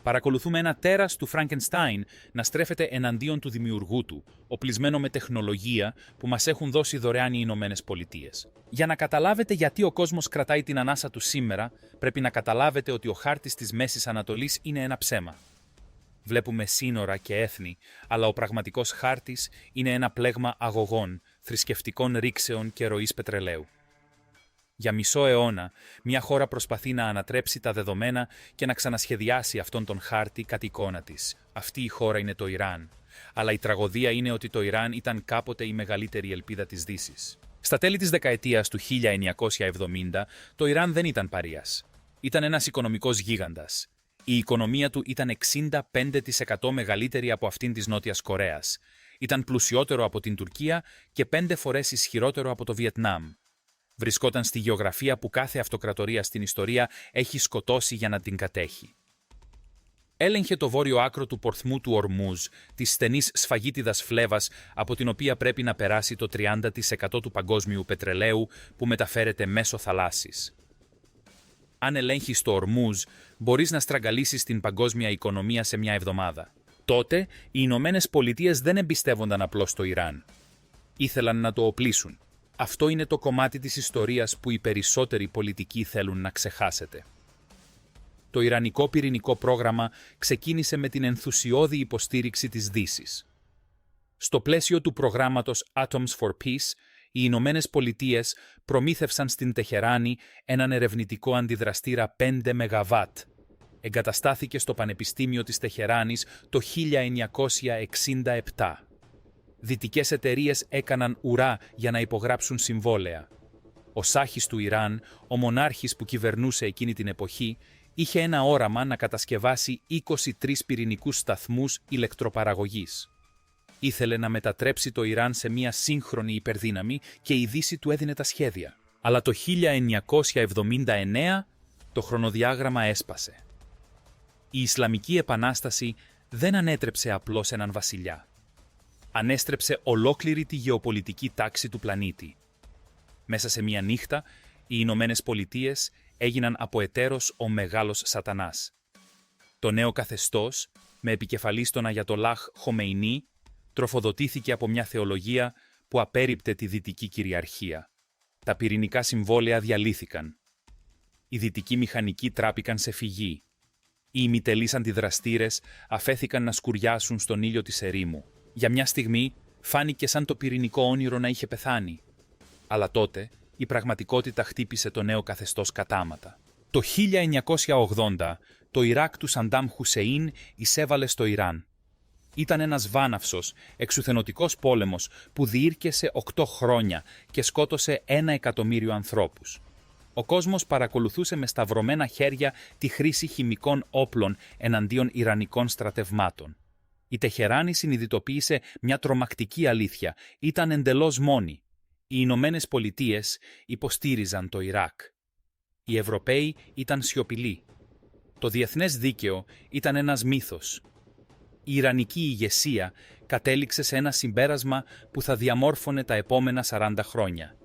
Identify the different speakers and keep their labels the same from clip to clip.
Speaker 1: Παρακολουθούμε ένα τέρας του Φραγκενστάιν να στρέφεται εναντίον του δημιουργού του, οπλισμένο με τεχνολογία που μας έχουν δώσει δωρεάν οι Ηνωμένες Πολιτείες. Για να καταλάβετε γιατί ο κόσμος κρατάει την ανάσα του σήμερα, πρέπει να καταλάβετε ότι ο χάρτης της Μέσης Ανατολής είναι ένα ψέμα. Βλέπουμε σύνορα και έθνη, αλλά ο πραγματικός χάρτης είναι ένα πλέγμα αγωγών, θρησκευτικών ρήξεων και ροής πετρελαίου. Για μισό αιώνα, μια χώρα προσπαθεί να ανατρέψει τα δεδομένα και να ξανασχεδιάσει αυτόν τον χάρτη κατ' εικόνα της. Αυτή η χώρα είναι το Ιράν. Αλλά η τραγωδία είναι ότι το Ιράν ήταν κάποτε η μεγαλύτερη ελπίδα της Δύσης. Στα τέλη της δεκαετίας του 1970, το Ιράν δεν ήταν παρείας. Ήταν ένας οικονομικός γίγαντας. Η οικονομία του ήταν 65% μεγαλύτερη από αυτήν της Νότιας Κορέας. Ήταν πλουσιότερο από την Τουρκία και 5 φορές ισχυρότερο από το Βιετνάμ. Βρισκόταν στη γεωγραφία που κάθε αυτοκρατορία στην ιστορία έχει σκοτώσει για να την κατέχει. Έλεγχε το βόρειο άκρο του πορθμού του Ορμούζ, της στενής σφαγίτιδας φλέβας από την οποία πρέπει να περάσει το 30% του παγκόσμιου πετρελαίου που μεταφέρεται μέσω θαλάσσης. Αν ελέγχεις το Ορμούζ, μπορείς να στραγγαλίσεις την παγκόσμια οικονομία σε μια εβδομάδα. Τότε, οι Ηνωμένες Πολιτείες δεν εμπιστεύονταν απλώς το Ιράν. Ήθελαν να το οπλίσουν. Αυτό είναι το κομμάτι της ιστορίας που οι περισσότεροι πολιτικοί θέλουν να ξεχάσετε. Το Ιρανικό πυρηνικό πρόγραμμα ξεκίνησε με την ενθουσιώδη υποστήριξη της Δύσης. Στο πλαίσιο του προγράμματος Atoms for Peace, οι Ηνωμένες Πολιτείες προμήθευσαν στην Τεχεράνη έναν ερευνητικό αντιδραστήρα 5 ΜΒ. Εγκαταστάθηκε στο Πανεπιστήμιο της Τεχεράνης το 1967. Δυτικές εταιρείες έκαναν ουρά για να υπογράψουν συμβόλαια. Ο Σάχης του Ιράν, ο μονάρχης που κυβερνούσε εκείνη την εποχή, είχε ένα όραμα να κατασκευάσει 23 πυρηνικούς σταθμούς ηλεκτροπαραγωγής. Ήθελε να μετατρέψει το Ιράν σε μια σύγχρονη υπερδύναμη και η Δύση του έδινε τα σχέδια. Αλλά το 1979 το χρονοδιάγραμμα έσπασε. Η Ισλαμική Επανάσταση δεν ανέτρεψε απλώς έναν βασιλιά. Ανέστρεψε ολόκληρη τη γεωπολιτική τάξη του πλανήτη. Μέσα σε μια νύχτα, οι Ηνωμένες Πολιτείες έγιναν από εταίρος ο Μεγάλος Σατανάς. Το νέο καθεστώς, με επικεφαλής τον Αγιατολάχ Χομεϊνί, τροφοδοτήθηκε από μια θεολογία που απέρριπτε τη δυτική κυριαρχία. Τα πυρηνικά συμβόλαια διαλύθηκαν. Οι δυτικοί μηχανικοί τράπηκαν σε φυγή. Οι ημιτελείς αντιδραστήρες αφέθηκαν να σκουριάσουν στον ήλιο της ερήμου. Για μια στιγμή φάνηκε σαν το πυρηνικό όνειρο να είχε πεθάνει. Αλλά τότε η πραγματικότητα χτύπησε το νέο καθεστώς κατάματα. Το 1980 το Ιράκ του Σαντάμ Χουσεΐν εισέβαλε στο Ιράν. Ήταν ένας βάναυσος, εξουθενωτικός πόλεμος που διήρκεσε 8 χρόνια και σκότωσε 1 εκατομμύριο ανθρώπους. Ο κόσμος παρακολουθούσε με σταυρωμένα χέρια τη χρήση χημικών όπλων εναντίον Ιρανικών στρατευμάτων. Η Τεχεράνη συνειδητοποίησε μια τρομακτική αλήθεια. Ήταν εντελώς μόνη. Οι Ηνωμένες Πολιτείες υποστήριζαν το Ιράκ. Οι Ευρωπαίοι ήταν σιωπηλοί. Το διεθνές δίκαιο ήταν ένας μύθος. Η Ιρανική ηγεσία κατέληξε σε ένα συμπέρασμα που θα διαμόρφωνε τα επόμενα 40 χρόνια.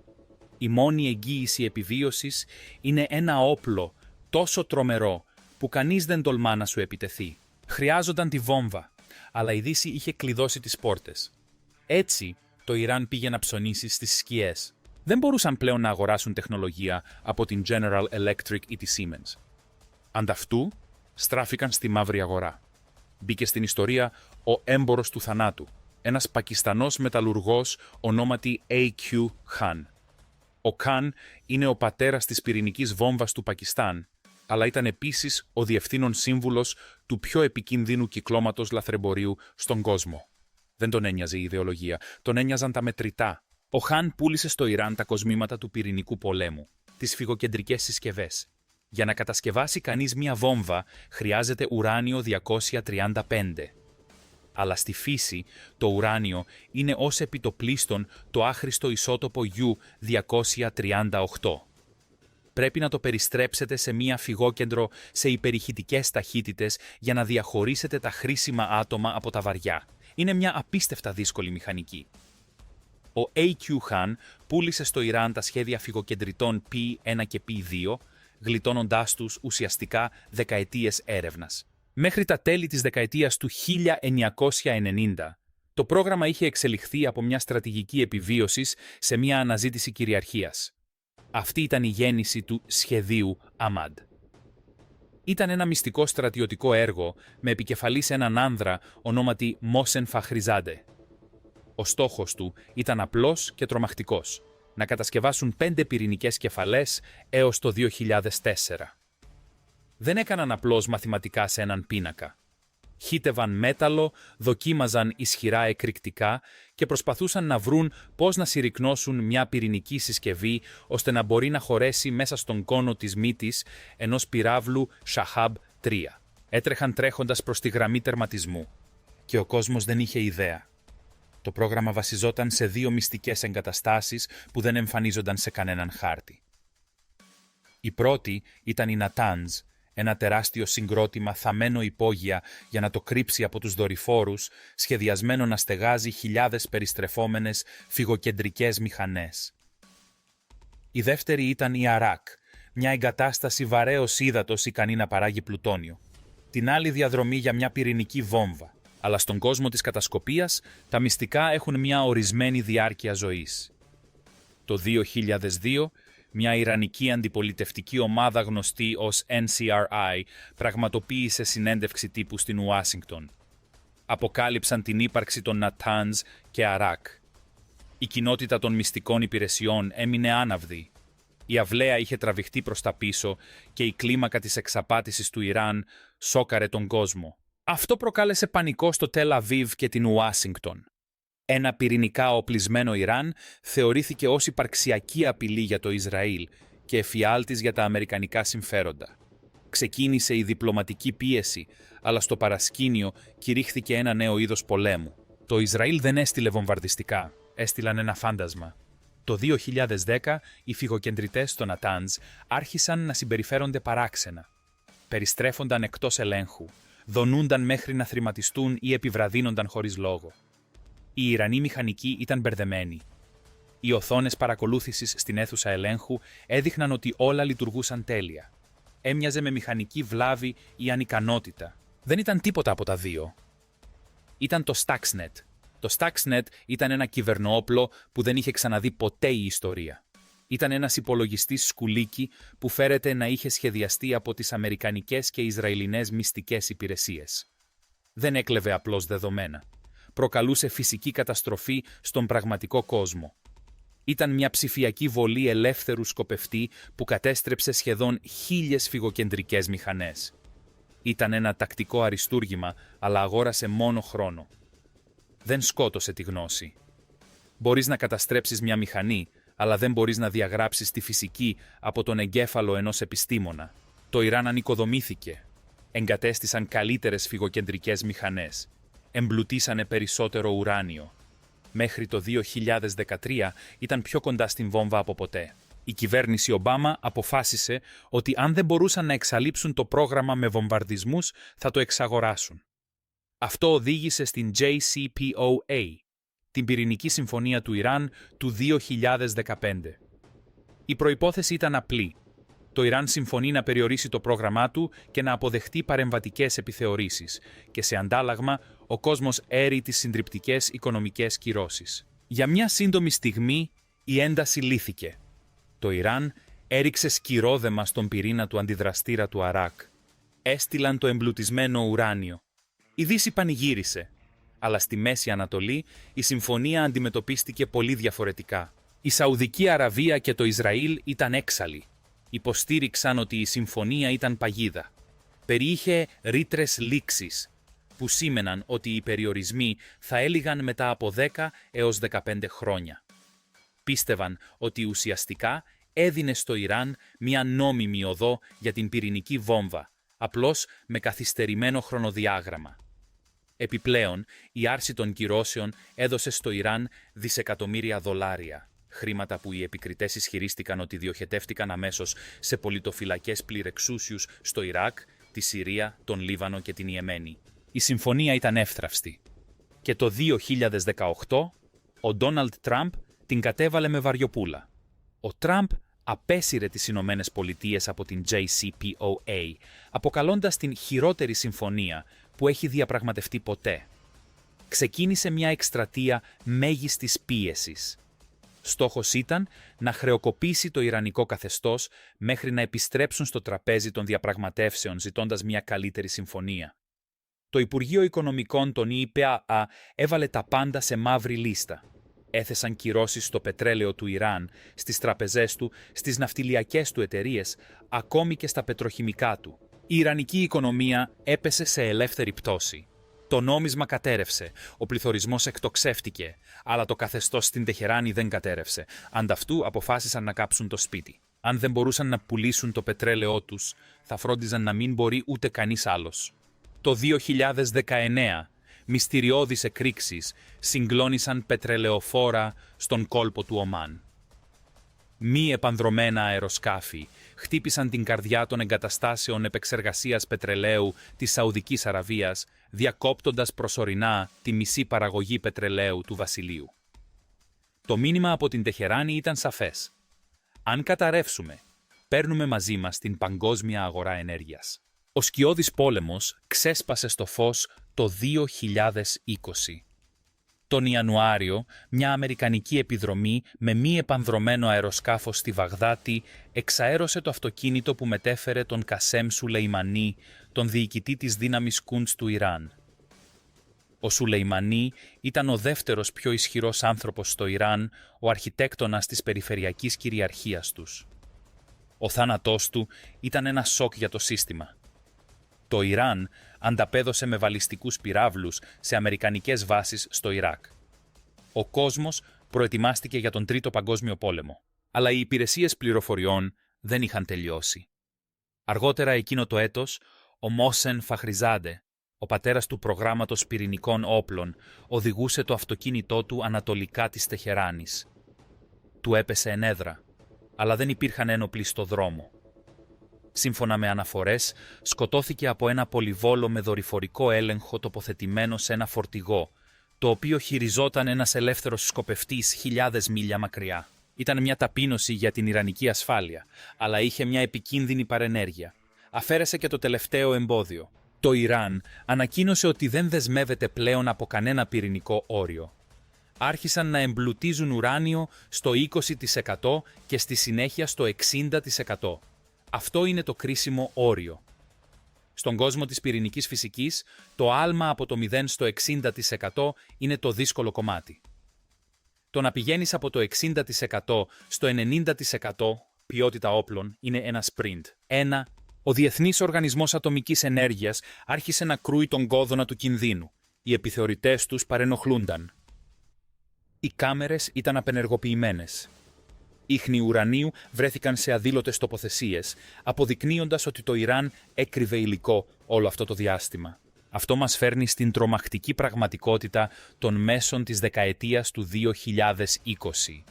Speaker 1: Η μόνη εγγύηση επιβίωσης είναι ένα όπλο τόσο τρομερό που κανείς δεν τολμά να σου επιτεθεί. Χρειάζονταν τη βόμβα, αλλά η Δύση είχε κλειδώσει τις πόρτες. Έτσι, το Ιράν πήγε να ψωνίσει στις σκιές. Δεν μπορούσαν πλέον να αγοράσουν τεχνολογία από την General Electric ή τη Siemens. Ανταυτού, στράφηκαν στη μαύρη αγορά. Μπήκε στην ιστορία ο έμπορος του θανάτου, ένας Πακιστανός μεταλλουργός ονόματι A.Q. Khan. Ο Khan είναι ο πατέρας της πυρηνικής βόμβας του Πακιστάν, αλλά ήταν επίσης ο διευθύνων σύμβουλος του πιο επικίνδυνου κυκλώματος λαθρεμπορίου στον κόσμο. Δεν τον ένοιαζε η ιδεολογία, τον ένοιαζαν τα μετρητά. Ο Χαν πούλησε στο Ιράν τα κοσμήματα του πυρηνικού πολέμου, τις φυγοκεντρικές συσκευές. Για να κατασκευάσει κανείς μία βόμβα χρειάζεται ουράνιο 235. Αλλά στη φύση το ουράνιο είναι ως επιτοπλίστων το άχρηστο ισότοπο U-238. Πρέπει να το περιστρέψετε σε μία φυγόκεντρο σε υπερηχητικές ταχύτητες για να διαχωρίσετε τα χρήσιμα άτομα από τα βαριά. Είναι μια απίστευτα δύσκολη μηχανική. Ο A.Q. Khan πούλησε στο Ιράν τα σχέδια φυγοκεντριτών P1 και P2, γλιτώνοντάς τους ουσιαστικά δεκαετίες έρευνας. Μέχρι τα τέλη της δεκαετίας του 1990, το πρόγραμμα είχε εξελιχθεί από μια στρατηγική επιβίωσης σε μια αναζήτηση κυριαρχίας. Αυτή ήταν η γέννηση του σχεδίου Ahmad. Ήταν ένα μυστικό στρατιωτικό έργο με επικεφαλής έναν άνδρα ονόματι Μόσεν Φαχριζάντε. Ο στόχος του ήταν απλός και τρομακτικός: να κατασκευάσουν 5 πυρηνικές κεφαλές έως το 2004. Δεν έκαναν απλώς μαθηματικά σε έναν πίνακα. Χύτευαν μέταλλο, δοκίμαζαν ισχυρά εκρηκτικά και προσπαθούσαν να βρουν πώς να συρρικνώσουν μια πυρηνική συσκευή ώστε να μπορεί να χωρέσει μέσα στον κόνο της μύτης ενός πυράβλου Shahab 3. Έτρεχαν τρέχοντας προς τη γραμμή τερματισμού. Και ο κόσμος δεν είχε ιδέα. Το πρόγραμμα βασιζόταν σε 2 μυστικές εγκαταστάσεις που δεν εμφανίζονταν σε κανέναν χάρτη. Η πρώτη ήταν η Natanz, ένα τεράστιο συγκρότημα θαμμένο υπόγεια για να το κρύψει από τους δορυφόρους, σχεδιασμένο να στεγάζει χιλιάδες περιστρεφόμενες φυγοκεντρικές μηχανές. Η δεύτερη ήταν η Αράκ, μια εγκατάσταση βαρέως ύδατος ικανή να παράγει πλουτόνιο. Την άλλη διαδρομή για μια πυρηνική βόμβα. Αλλά στον κόσμο της κατασκοπίας, τα μυστικά έχουν μια ορισμένη διάρκεια ζωής. Το 2002, μια ιρανική αντιπολιτευτική ομάδα γνωστή ως NCRI πραγματοποίησε συνέντευξη τύπου στην Ουάσιγκτον. Αποκάλυψαν την ύπαρξη των Natanz και Αράκ. Η κοινότητα των μυστικών υπηρεσιών έμεινε άναυδη. Η αυλαία είχε τραβηχτεί προς τα πίσω και η κλίμακα της εξαπάτησης του Ιράν σόκαρε τον κόσμο. Αυτό προκάλεσε πανικό στο Τελ Αβίβ και την Ουάσιγκτον. Ένα πυρηνικά οπλισμένο Ιράν θεωρήθηκε ως υπαρξιακή απειλή για το Ισραήλ και εφιάλτης για τα αμερικανικά συμφέροντα. Ξεκίνησε η διπλωματική πίεση, αλλά στο παρασκήνιο κηρύχθηκε ένα νέο είδος πολέμου. Το Ισραήλ δεν έστειλε βομβαρδιστικά, έστειλαν ένα φάντασμα. Το 2010 οι φυγοκεντρητές στο Natanz άρχισαν να συμπεριφέρονται παράξενα. Περιστρέφονταν εκτός ελέγχου, δονούνταν μέχρι να θρηματιστούν ή επιβραδύνονταν χωρίς λόγο. Οι Ιρανοί μηχανικοί ήταν μπερδεμένοι. Οι οθόνες παρακολούθησης στην αίθουσα ελέγχου έδειχναν ότι όλα λειτουργούσαν τέλεια. Έμοιαζε με μηχανική βλάβη ή ανικανότητα. Δεν ήταν τίποτα από τα δύο. Ήταν το Stuxnet. Το Stuxnet ήταν ένα κυβερνοόπλο που δεν είχε ξαναδεί ποτέ η ιστορία. Ήταν ένας υπολογιστής σκουλίκι που φέρεται να είχε σχεδιαστεί από τις αμερικανικές και ισραηλινές μυστικές υπηρεσίες. Δεν έκλεβε απλώς δεδομένα. Προκαλούσε φυσική καταστροφή στον πραγματικό κόσμο. Ήταν μια ψηφιακή βολή ελεύθερου σκοπευτή που κατέστρεψε σχεδόν 1000 φυγοκεντρικές μηχανές. Ήταν ένα τακτικό αριστούργημα, αλλά αγόρασε μόνο χρόνο. Δεν σκότωσε τη γνώση. Μπορείς να καταστρέψεις μια μηχανή, αλλά δεν μπορείς να διαγράψεις τη φυσική από τον εγκέφαλο ενός επιστήμονα. Το Ιράν ανοικοδομήθηκε. Εγκατέστησαν καλύτερες φυγοκεντρικές μηχανές. Εμπλουτίσανε περισσότερο ουράνιο. Μέχρι το 2013 ήταν πιο κοντά στην βόμβα από ποτέ. Η κυβέρνηση Ομπάμα αποφάσισε ότι αν δεν μπορούσαν να εξαλείψουν το πρόγραμμα με βομβαρδισμούς, θα το εξαγοράσουν. Αυτό οδήγησε στην JCPOA, την πυρηνική συμφωνία του Ιράν του 2015. Η προϋπόθεση ήταν απλή. Το Ιράν συμφωνεί να περιορίσει το πρόγραμμά του και να αποδεχτεί παρεμβατικές επιθεωρήσεις και σε αντάλλαγμα ο κόσμος έρει τις συντριπτικές οικονομικές κυρώσεις. Για μια σύντομη στιγμή η ένταση λύθηκε. Το Ιράν έριξε σκυρόδεμα στον πυρήνα του αντιδραστήρα του Αράκ. Έστειλαν το εμπλουτισμένο ουράνιο. Η Δύση πανηγύρισε, αλλά στη Μέση Ανατολή η συμφωνία αντιμετωπίστηκε πολύ διαφορετικά. Η Σαουδική Αραβία και το Ισραήλ ήταν έξαλλοι. Υποστήριξαν ότι η συμφωνία ήταν παγίδα. Περιείχε ρήτρες λήξης, που σήμαιναν ότι οι περιορισμοί θα έλυγαν μετά από 10 έως 15 χρόνια. Πίστευαν ότι ουσιαστικά έδινε στο Ιράν μια νόμιμη οδό για την πυρηνική βόμβα, απλώς με καθυστερημένο χρονοδιάγραμμα. Επιπλέον, η άρση των κυρώσεων έδωσε στο Ιράν δισεκατομμύρια δολάρια, χρήματα που οι επικριτές ισχυρίστηκαν ότι διοχετεύτηκαν αμέσως σε πολιτοφυλακές πληρεξούσιους στο Ιράκ, τη Συρία, τον Λίβανο και την Ιεμένη. Η συμφωνία ήταν εύθραυστη. Και το 2018, ο Ντόναλντ Τραμπ την κατέβαλε με βαριοπούλα. Ο Τραμπ απέσυρε τις Ηνωμένες Πολιτείες από την JCPOA, αποκαλώντας την χειρότερη συμφωνία που έχει διαπραγματευτεί ποτέ. Ξεκίνησε μια εκστρατεία μέγιστης πίεσης. Στόχος ήταν να χρεοκοπήσει το ιρανικό καθεστώς μέχρι να επιστρέψουν στο τραπέζι των διαπραγματεύσεων ζητώντας μια καλύτερη συμφωνία. Το Υπουργείο Οικονομικών των ΗΠΑ έβαλε τα πάντα σε μαύρη λίστα. Έθεσαν κυρώσεις στο πετρέλαιο του Ιράν, στις τραπεζές του, στις ναυτιλιακές του εταιρείες, ακόμη και στα πετροχημικά του. Η ιρανική οικονομία έπεσε σε ελεύθερη πτώση. Το νόμισμα κατέρευσε, ο πληθωρισμός εκτοξεύτηκε, αλλά το καθεστώς στην Τεχεράνη δεν κατέρευσε. Ανταυτού αποφάσισαν να κάψουν το σπίτι. Αν δεν μπορούσαν να πουλήσουν το πετρέλαιό τους, θα φρόντιζαν να μην μπορεί ούτε κανείς άλλος. Το 2019, μυστηριώδεις εκρήξεις συγκλώνησαν πετρελαιοφόρα στον κόλπο του Ομάν. Μη επανδρωμένα αεροσκάφη χτύπησαν την καρδιά των εγκαταστάσεων επεξεργασίας πετρελαίου της Σαουδικής Αραβίας, διακόπτοντας προσωρινά τη μισή παραγωγή πετρελαίου του βασιλείου. Το μήνυμα από την Τεχεράνη ήταν σαφές. Αν καταρρεύσουμε, παίρνουμε μαζί μας την παγκόσμια αγορά ενέργειας. Ο σκιώδης πόλεμος ξέσπασε στο φως το 2020. Τον Ιανουάριο, μια αμερικανική επιδρομή με μη επανδρωμένο αεροσκάφος στη Βαγδάτη εξαέρωσε το αυτοκίνητο που μετέφερε τον Κασέμ Σουλεϊμανί, τον διοικητή της δύναμης Κουντς του Ιράν. Ο Σουλεϊμανί ήταν ο δεύτερος πιο ισχυρός άνθρωπος στο Ιράν, ο αρχιτέκτονας της περιφερειακής κυριαρχίας τους. Ο θάνατός του ήταν ένα σοκ για το σύστημα. Το Ιράν ανταπέδωσε με βαλιστικούς πυράβλους σε αμερικανικές βάσεις στο Ιράκ. Ο κόσμος προετοιμάστηκε για τον Τρίτο Παγκόσμιο Πόλεμο, αλλά οι υπηρεσίες πληροφοριών δεν είχαν τελειώσει. Αργότερα εκείνο το έτος, ο Μόσεν Φαχριζάντε, ο πατέρας του προγράμματος πυρηνικών όπλων, οδηγούσε το αυτοκίνητό του ανατολικά της Τεχεράνης. Του έπεσε ενέδρα, αλλά δεν υπήρχαν ένοπλοι στο δρόμο. Σύμφωνα με αναφορές, σκοτώθηκε από ένα πολυβόλο με δορυφορικό έλεγχο τοποθετημένο σε ένα φορτηγό, το οποίο χειριζόταν ένας ελεύθερος σκοπευτής χιλιάδες μίλια μακριά. Ήταν μια ταπείνωση για την ιρανική ασφάλεια, αλλά είχε μια επικίνδυνη παρενέργεια. Αφαίρεσε και το τελευταίο εμπόδιο. Το Ιράν ανακοίνωσε ότι δεν δεσμεύεται πλέον από κανένα πυρηνικό όριο. Άρχισαν να εμπλουτίζουν ουράνιο στο 20% και στη συνέχεια στο 60%. Αυτό είναι το κρίσιμο όριο. Στον κόσμο της πυρηνικής φυσικής, το άλμα από το 0 στο 60% είναι το δύσκολο κομμάτι. Το να πηγαίνεις από το 60% στο 90% ποιότητα όπλων είναι ένα sprint. Ο Διεθνής Οργανισμός Ατομικής Ενέργειας άρχισε να κρούει τον κόδωνα του κινδύνου. Οι επιθεωρητές τους παρενοχλούνταν. Οι κάμερες ήταν απενεργοποιημένες. Ίχνη ουρανίου βρέθηκαν σε αδήλωτες τοποθεσίες, αποδεικνύοντας ότι το Ιράν έκρυβε υλικό όλο αυτό το διάστημα. Αυτό μας φέρνει στην τρομακτική πραγματικότητα των μέσων της δεκαετίας του 2020.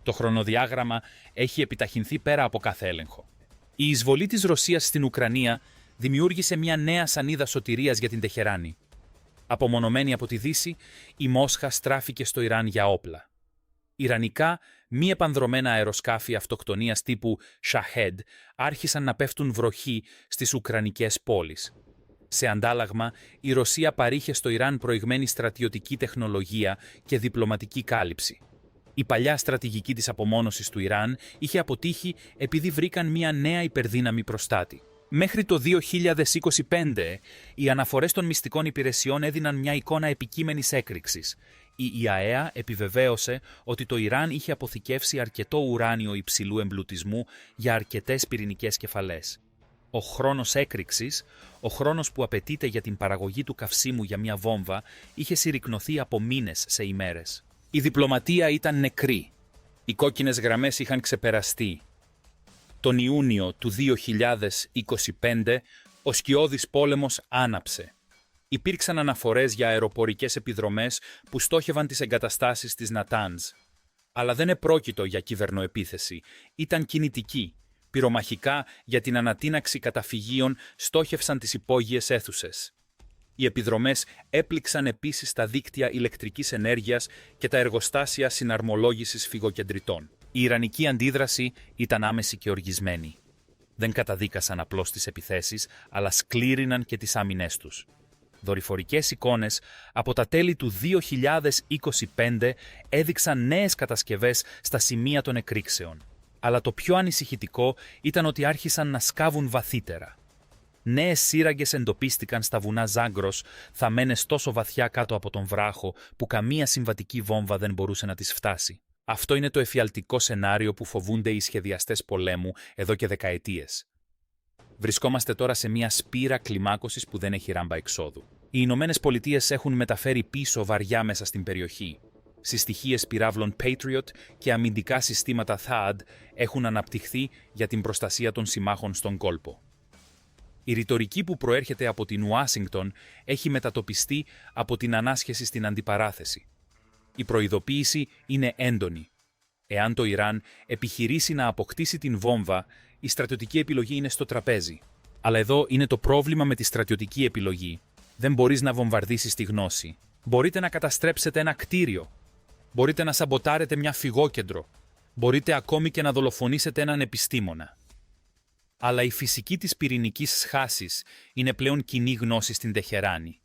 Speaker 1: Το χρονοδιάγραμμα έχει επιταχυνθεί πέρα από κάθε έλεγχο. Η εισβολή της Ρωσίας στην Ουκρανία δημιούργησε μια νέα σανίδα σωτηρίας για την Τεχεράνη. Απομονωμένη από τη Δύση, η Μόσχα στράφηκε στο Ιράν για όπλα. Ιρανικά, μη επανδρωμένα αεροσκάφη αυτοκτονίας τύπου Shahed άρχισαν να πέφτουν βροχή στις ουκρανικές πόλεις. Σε αντάλλαγμα, η Ρωσία παρήχε στο Ιράν προηγμένη στρατιωτική τεχνολογία και διπλωματική κάλυψη. Η παλιά στρατηγική της απομόνωσης του Ιράν είχε αποτύχει επειδή βρήκαν μια νέα υπερδύναμη προστάτη. Μέχρι το 2025, οι αναφορές των μυστικών υπηρεσιών έδιναν μια εικόνα επικείμενης έκρηξης. Η ΙΑΕΑ επιβεβαίωσε ότι το Ιράν είχε αποθηκεύσει αρκετό ουράνιο υψηλού εμπλουτισμού για αρκετές πυρηνικές κεφαλές. Ο χρόνος έκρηξης, ο χρόνος που απαιτείται για την παραγωγή του καυσίμου για μια βόμβα, είχε συρρικνωθεί από μήνες σε ημέρες. Η διπλωματία ήταν νεκρή. Οι κόκκινες γραμμές είχαν ξεπεραστεί. Τον Ιούνιο του 2025, ο σκιώδης πόλεμος άναψε. Υπήρξαν αναφορές για αεροπορικές επιδρομές που στόχευαν τις εγκαταστάσεις της Νατάνζ. Αλλά δεν επρόκειτο για κυβερνοεπίθεση. Ήταν κινητική. Πυρομαχικά για την ανατείναξη καταφυγίων στόχευσαν τις υπόγειες αίθουσες. Οι επιδρομές έπληξαν επίσης τα δίκτυα ηλεκτρικής ενέργειας και τα εργοστάσια συναρμολόγησης φυγοκεντριτών. Η ιρανική αντίδραση ήταν άμεση και οργισμένη. Δεν καταδίκασαν απλώς τις επιθέσεις, αλλά σκλήριναν και τις άμυνές τους. Δορυφορικές εικόνες από τα τέλη του 2025 έδειξαν νέες κατασκευές στα σημεία των εκρήξεων. Αλλά το πιο ανησυχητικό ήταν ότι άρχισαν να σκάβουν βαθύτερα. Νέες σύραγγες εντοπίστηκαν στα βουνά Ζάγκρος, θαμμένες τόσο βαθιά κάτω από τον βράχο που καμία συμβατική βόμβα δεν μπορούσε να τις φτάσει. Αυτό είναι το εφιαλτικό σενάριο που φοβούνται οι σχεδιαστές πολέμου εδώ και δεκαετίες. Βρισκόμαστε τώρα σε μια σπήρα κλιμάκωσης που δεν έχει ράμπα εξόδου. Οι Ηνωμένες Πολιτείες έχουν μεταφέρει πίσω βαριά μέσα στην περιοχή. Συστοιχίες πυράβλων Patriot και αμυντικά συστήματα THAAD έχουν αναπτυχθεί για την προστασία των συμμάχων στον κόλπο. Η ρητορική που προέρχεται από την Ουάσιγκτον έχει μετατοπιστεί από την ανάσχεση στην αντιπαράθεση. Η προειδοποίηση είναι έντονη. Εάν το Ιράν επιχειρήσει να αποκτήσει την βόμβα, η στρατιωτική επιλογή είναι στο τραπέζι. Αλλά εδώ είναι το πρόβλημα με τη στρατιωτική επιλογή. Δεν μπορείς να βομβαρδίσεις τη γνώση. Μπορείτε να καταστρέψετε ένα κτίριο. Μπορείτε να σαμποτάρετε μια φυγόκεντρο. Μπορείτε ακόμη και να δολοφονήσετε έναν επιστήμονα. Αλλά η φυσική της πυρηνικής σχάσης είναι πλέον κοινή γνώση στην Τεχεράνη.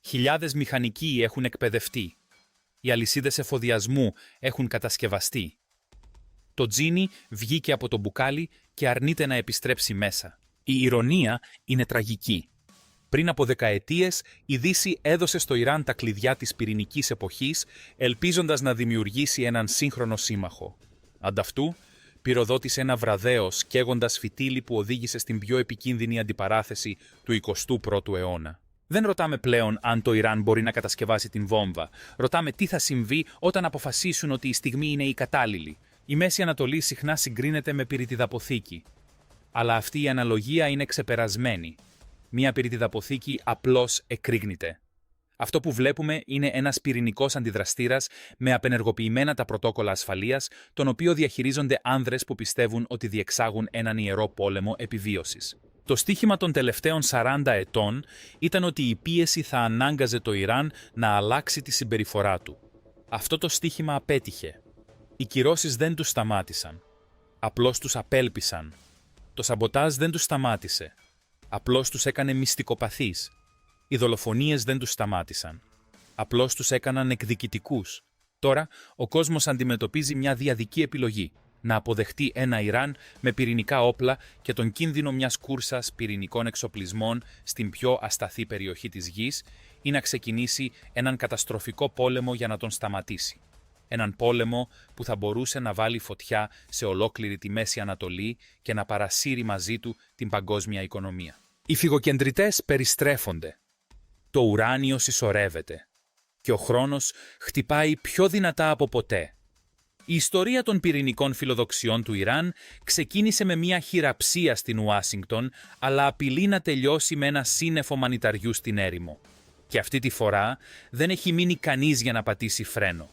Speaker 1: Χιλιάδες μηχανικοί έχουν εκπαιδευτεί. Οι αλυσίδες εφοδιασμού έχουν κατασκευαστεί. Το τζίνι βγήκε από το μπουκάλι και αρνείται να επιστρέψει μέσα. Η ηρωνία είναι τραγική. Πριν από δεκαετίες, η Δύση έδωσε στο Ιράν τα κλειδιά της πυρηνικής εποχής, ελπίζοντας να δημιουργήσει έναν σύγχρονο σύμμαχο. Ανταυτού, πυροδότησε ένα βραδέος καίγοντας φυτίλι που οδήγησε στην πιο επικίνδυνη αντιπαράθεση του 21ου αιώνα. Δεν ρωτάμε πλέον αν το Ιράν μπορεί να κατασκευάσει την βόμβα. Ρωτάμε τι θα συμβεί όταν αποφασίσουν ότι η στιγμή είναι η κατάλληλη. Η Μέση Ανατολή συχνά συγκρίνεται με πυρητιδαποθήκη. Αλλά αυτή η αναλογία είναι ξεπερασμένη. Μία πυρητιδαποθήκη απλώς εκρήγνεται. Αυτό που βλέπουμε είναι ένας πυρηνικός αντιδραστήρας με απενεργοποιημένα τα πρωτόκολλα ασφαλείας, τον οποίο διαχειρίζονται άνδρες που πιστεύουν ότι διεξάγουν έναν ιερό πόλεμο επιβίωσης. Το στίχημα των τελευταίων 40 ετών ήταν ότι η πίεση θα ανάγκαζε το Ιράν να αλλάξει τη συμπεριφορά του. Αυτό το στίχημα απέτυχε. Οι κυρώσεις δεν τους σταμάτησαν. Απλώς τους απέλπισαν. Το σαμποτάζ δεν τους σταμάτησε. Απλώς τους έκανε μυστικοπαθείς. Οι δολοφονίες δεν τους σταμάτησαν. Απλώς τους έκαναν εκδικητικούς. Τώρα, ο κόσμος αντιμετωπίζει μια διαδική επιλογή. Να αποδεχτεί ένα Ιράν με πυρηνικά όπλα και τον κίνδυνο μιας κούρσας πυρηνικών εξοπλισμών στην πιο ασταθή περιοχή της γης ή να ξεκινήσει έναν καταστροφικό πόλεμο για να τον σταματήσει. Έναν πόλεμο που θα μπορούσε να βάλει φωτιά σε ολόκληρη τη Μέση Ανατολή και να παρασύρει μαζί του την παγκόσμια οικονομία. Οι φυγοκεντρητές περιστρέφονται. Το ουράνιο συσσωρεύεται. Και ο χρόνος χτυπάει πιο δυνατά από ποτέ. Η ιστορία των πυρηνικών φιλοδοξιών του Ιράν ξεκίνησε με μια χειραψία στην Ουάσιγκτον, αλλά απειλεί να τελειώσει με ένα σύννεφο μανιταριού στην έρημο. Και αυτή τη φορά δεν έχει μείνει κανείς για να πατήσει φρένο.